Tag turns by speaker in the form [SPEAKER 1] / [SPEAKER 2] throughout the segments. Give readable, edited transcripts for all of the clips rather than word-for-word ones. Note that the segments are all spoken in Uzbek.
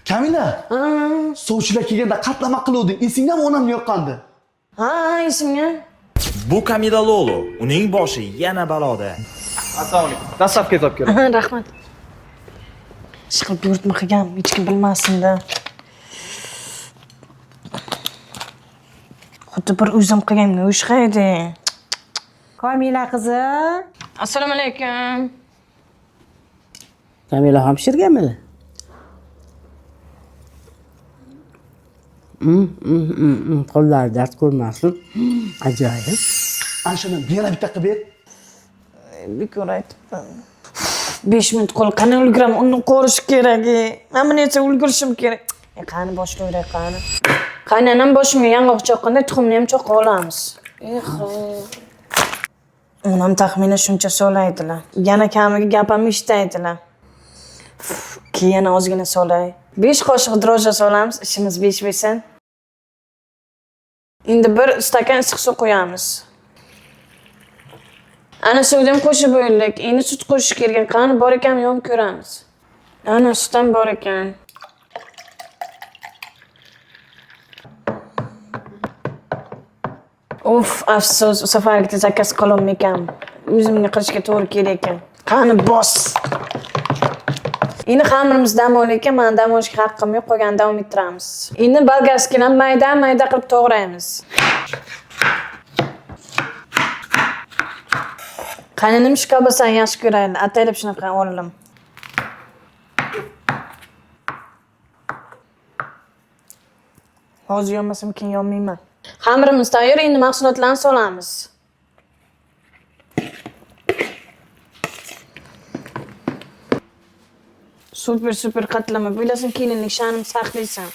[SPEAKER 1] Kamila, sovchilar kelganda qatlama qiluvding. Esingdami onamni yoqqandi?
[SPEAKER 2] Ha, esimga.
[SPEAKER 3] Bu Kamila Lolo, uning boshi yana baloda.
[SPEAKER 1] Assalomu alaykum. Dastlabki olib keling.
[SPEAKER 2] Rahmat. Ishqilib buyurtma qilgan, hech kim bilmasin-da. Xuddi bir o'zim qilganga o'xshaydi.
[SPEAKER 4] Kamila qizi.
[SPEAKER 2] Assalomu alaykum.
[SPEAKER 4] Kamila ham pishirganmi? Qo'llari dard ko'rmasin. Ajoyib.
[SPEAKER 1] Ana shuni yana bitta qilib ber.
[SPEAKER 2] Bekor aytibman. 5 minut qol qani ulguram, uni qo'rish kerak. Mana necha ulgurishim kerak. Qani boshlaylik qani. Qaynanam boshimga yong'oq choqqanda tuxumni ham choqqa olamiz. Onam taxminan shuncha so'laydilar. Yana kamiga gapim eshitaydilar. Keyin ozgina solay. 5 qoshiq dro'jja solamiz, ishimiz besh bo'lsin. Endi bir stakan issiq suv qo'yamiz. Ana suvni ham qo'shib o'ylik. Endi sut qo'shish kerak. Qani bor ekanmi yo'qmi ko'ramiz. Ana sut ham bor ekan. Of, afsus, bu safargi zakaz qilolmayman. O'zimga qilishga to'g'ri kelar ekan. Qani bos. Endi xamirimiz dam olar ekan, men dam olishga haqqim yo'q, qolgan davom ettiramiz. Endi bolgarskini ham mayda qilib to'g'raymiz. Qani nima ishqa bo'lsan yaxshi ko'rayli. Ataylab shunaqa oldim. Hozir yonmasam keyin yonmayman. Xamirimiz tayyor, endi mahsulotlarni solamiz. Super qatlama. Bo'ylasin kelinlik sha'nim saqlaysan.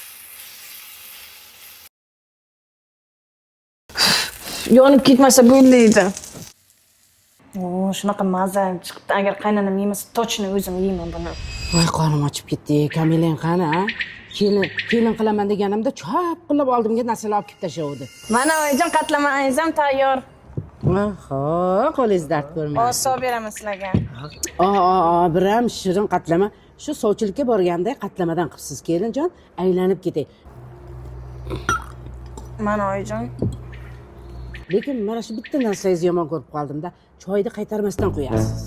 [SPEAKER 2] Yonib ketmasa bo'lmaydi. Shunaqa mazza chiqdi. Agar qaynanam yemasa, tochni o'zim yeyman buni.
[SPEAKER 4] Voy, qonim ochib ketdi. Kamilang qani, a? Kelin qilaman deganimda chop qilib oldimga narsalar olib kelib tashlavdi.
[SPEAKER 2] Mana oyijon qatlamaningiz ham tayyor.
[SPEAKER 4] Xo'p, qo'lingiz dard ko'rmaydi.
[SPEAKER 2] Oson beraman sizlarga.
[SPEAKER 4] Biram shirin qatlama. Shu sovchilikka borganda qatlamadan qilibsiz, kelinjon, aylanib ketay.
[SPEAKER 2] Mana oyijon.
[SPEAKER 4] Lekin mana shu bitta narsangizni yomon ko'rib qoldim-da. Choyni qaytarmasdan qo'yasiz.